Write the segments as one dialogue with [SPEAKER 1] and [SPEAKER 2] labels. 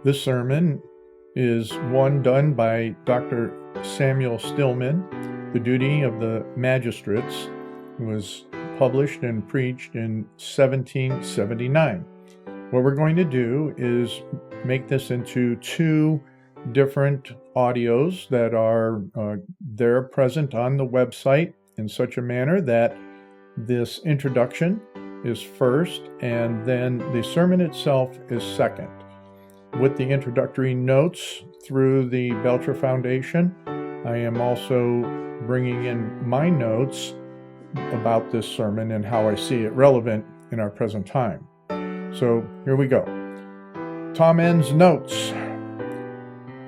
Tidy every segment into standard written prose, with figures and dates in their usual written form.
[SPEAKER 1] This sermon is one done by Dr. Samuel Stillman, The Duty of the Magistrates. It was published and preached in 1779. What we're going to do is make this into two different audios that are there present on the website in such a manner that this introduction is first and then the sermon itself is second. With the introductory notes through the Belcher Foundation, I am also bringing in my notes about this sermon and how I see it relevant in our present time. So here we go. Tom N's notes.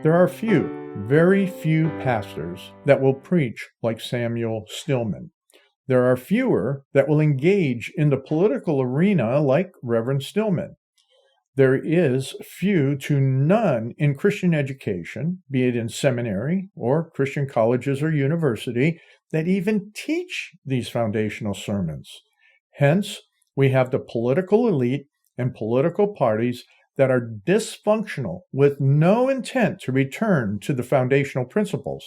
[SPEAKER 1] There are very few pastors that will preach like Samuel Stillman. There are fewer that will engage in the political arena like Reverend Stillman. There is few to none in Christian education, be it in seminary or Christian colleges or university, that even teach these foundational sermons. Hence, we have the political elite and political parties that are dysfunctional with no intent to return to the foundational principles.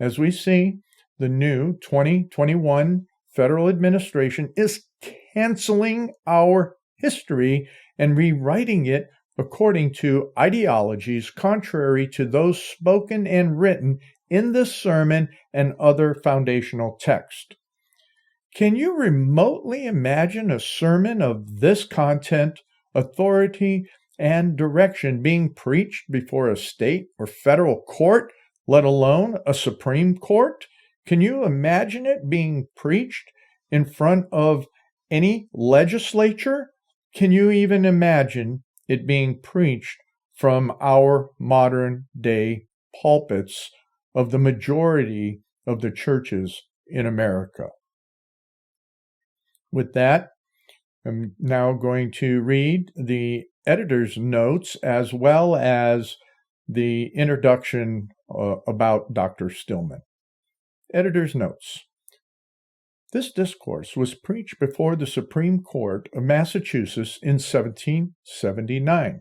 [SPEAKER 1] As we see, the new 2021 federal administration is canceling our history and rewriting it according to ideologies contrary to those spoken and written in this sermon and other foundational texts. Can you remotely imagine a sermon of this content, authority, and direction being preached before a state or federal court, let alone a Supreme Court? Can you imagine it being preached in front of any legislature? Can you even imagine it being preached from our modern day pulpits of the majority of the churches in America? With that, I'm now going to read the editor's notes as well as the introduction about Dr. Stillman. Editor's notes. This discourse was preached before the Supreme Court of Massachusetts in 1779.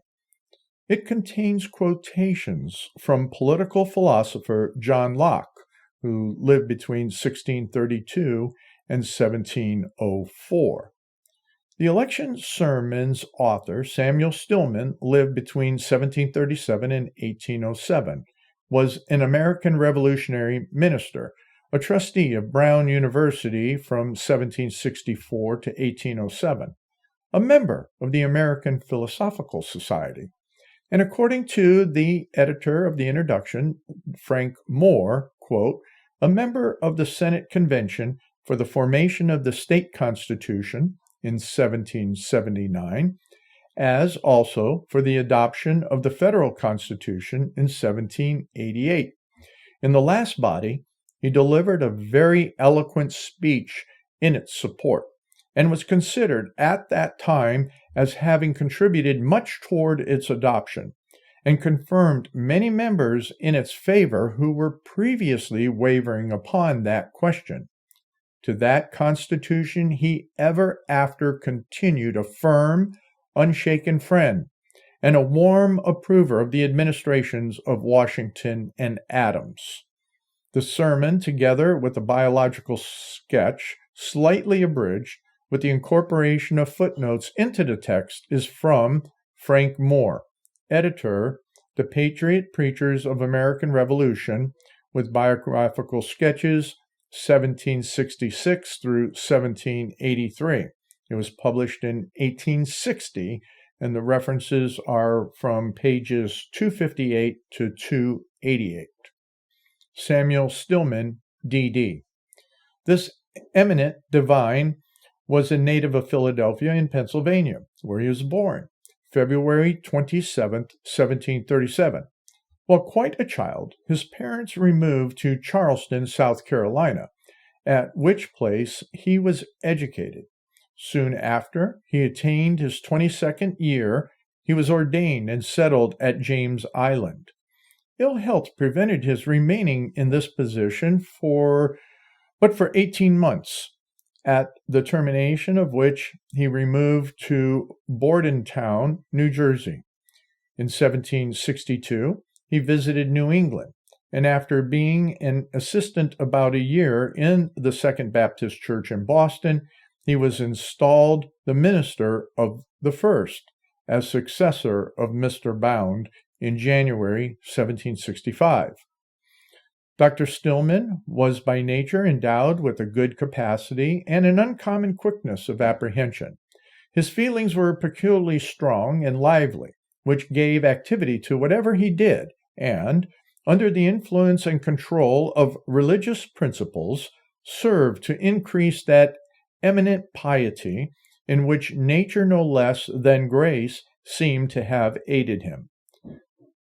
[SPEAKER 1] It contains quotations from political philosopher John Locke, who lived between 1632 and 1704. The election sermon's author, Samuel Stillman, lived between 1737 and 1807, was an American Revolutionary minister, a trustee of Brown University from 1764 to 1807, a member of the American Philosophical Society, and according to the editor of the introduction, Frank Moore, quote, a member of the Senate Convention for the formation of the state constitution in 1779, as also for the adoption of the federal constitution in 1788. In the last body, he delivered a very eloquent speech in its support, and was considered at that time as having contributed much toward its adoption, and confirmed many members in its favor who were previously wavering upon that question. To that Constitution he ever after continued a firm, unshaken friend, and a warm approver of the administrations of Washington and Adams. The sermon, together with a biological sketch, slightly abridged, with the incorporation of footnotes into the text, is from Frank Moore, editor, The Patriot Preachers of American Revolution, with biographical sketches, 1766 through 1783. It was published in 1860, and the references are from pages 258 to 288. Samuel Stillman, D.D. This eminent divine was a native of Philadelphia in Pennsylvania, where he was born, February 27, 1737. While quite a child, his parents removed to Charleston, South Carolina, at which place he was educated. Soon after he attained his 22nd year, he was ordained and settled at James Island. Ill health prevented his remaining in this position for 18 months, at the termination of which he removed to Bordentown, New Jersey. In 1762, he visited New England, and after being an assistant about a year in the Second Baptist Church in Boston, he was installed the minister of the first, as successor of Mr. Bound in January 1765. Dr. Stillman was by nature endowed with a good capacity and an uncommon quickness of apprehension. His feelings were peculiarly strong and lively, which gave activity to whatever he did, and, under the influence and control of religious principles, served to increase that eminent piety in which nature no less than grace seemed to have aided him.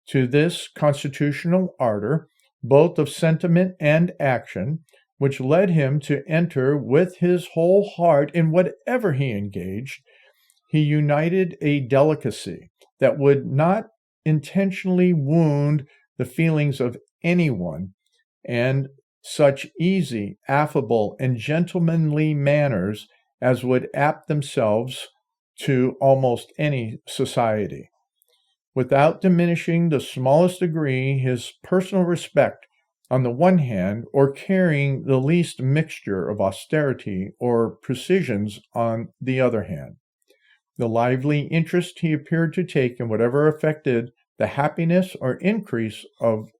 [SPEAKER 1] To this constitutional ardor, both of sentiment and action, which led him to enter with his whole heart in whatever he engaged, he united a delicacy that would not intentionally wound the feelings of anyone, and such easy, affable, and gentlemanly manners as would adapt themselves to almost any society, without diminishing the smallest degree his personal respect on the one hand, or carrying the least mixture of austerity or precisions on the other hand. The lively interest he appeared to take in whatever affected the happiness or increase of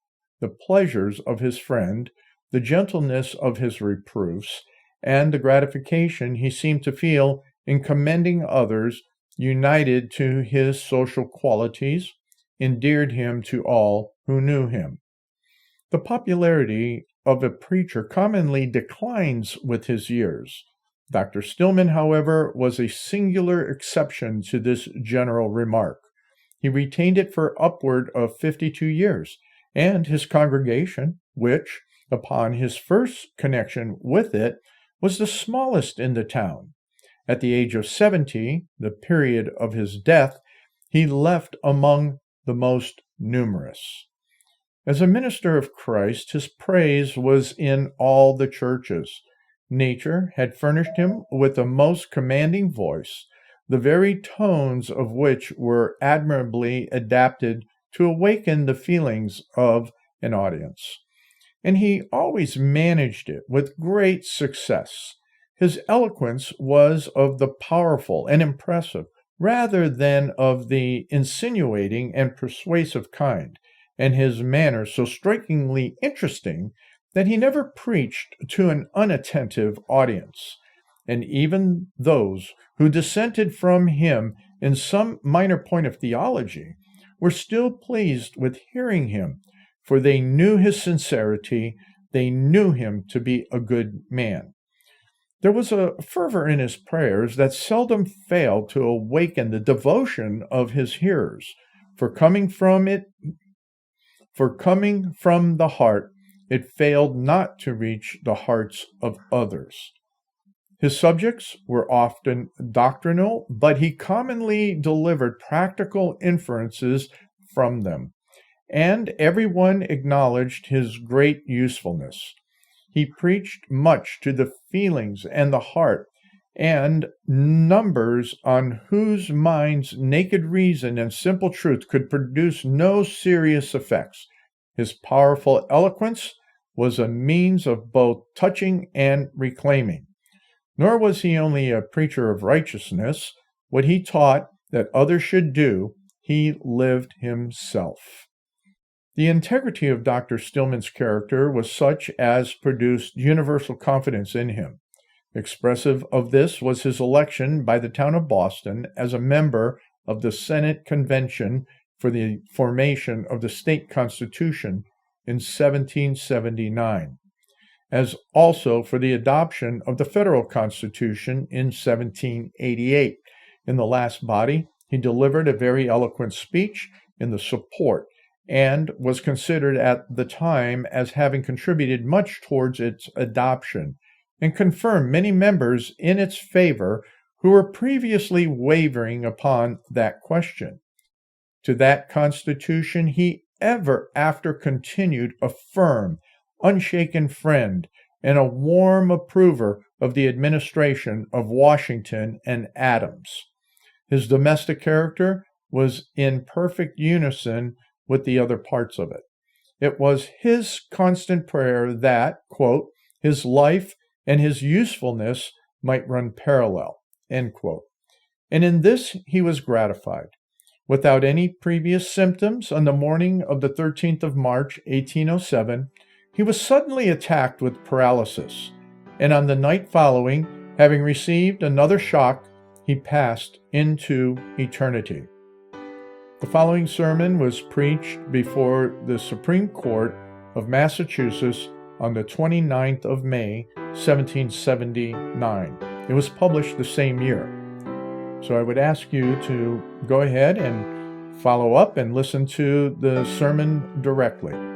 [SPEAKER 1] the pleasures of his friend, the gentleness of his reproofs, and the gratification he seemed to feel in commending others, united to his social qualities, endeared him to all who knew him. The popularity of a preacher commonly declines with his years. Dr. Stillman, however, was a singular exception to this general remark. He retained it for upward of 52 years, and his congregation, which, upon his first connection with it, was the smallest in the town. At the age of 70, the period of his death, he left among the most numerous. As a minister of Christ, his praise was in all the churches. Nature had furnished him with a most commanding voice, the very tones of which were admirably adapted to awaken the feelings of an audience. And he always managed it with great success. His eloquence was of the powerful and impressive, rather than of the insinuating and persuasive kind, and his manner so strikingly interesting that he never preached to an unattentive audience, and even those who dissented from him in some minor point of theology were still pleased with hearing him, for they knew his sincerity, they knew him to be a good man. There was a fervor in his prayers that seldom failed to awaken the devotion of his hearers, for coming from the heart, it failed not to reach the hearts of others. His subjects were often doctrinal, but he commonly delivered practical inferences from them, and everyone acknowledged his great usefulness. He preached much to the feelings and the heart, and numbers on whose minds naked reason and simple truth could produce no serious effects. His powerful eloquence was a means of both touching and reclaiming. Nor was he only a preacher of righteousness. What he taught that others should do, he lived himself. The integrity of Dr. Stillman's character was such as produced universal confidence in him. Expressive of this was his election by the town of Boston as a member of the Senate Convention for the formation of the state constitution in 1779, as also for the adoption of the federal constitution in 1788. In the last body, he delivered a very eloquent speech in the support, and was considered at the time as having contributed much towards its adoption, and confirmed many members in its favor who were previously wavering upon that question. To that Constitution he ever after continued a firm, unshaken friend, and a warm approver of the administration of Washington and Adams. His domestic character was in perfect unison with the other parts of it. It was his constant prayer that, quote, his life and his usefulness might run parallel, end quote. And in this he was gratified. Without any previous symptoms, on the morning of the 13th of March, 1807, he was suddenly attacked with paralysis, and on the night following, having received another shock, he passed into eternity. The following sermon was preached before the Supreme Court of Massachusetts on the 29th of May, 1779. It was published the same year. So I would ask you to go ahead and follow up and listen to the sermon directly.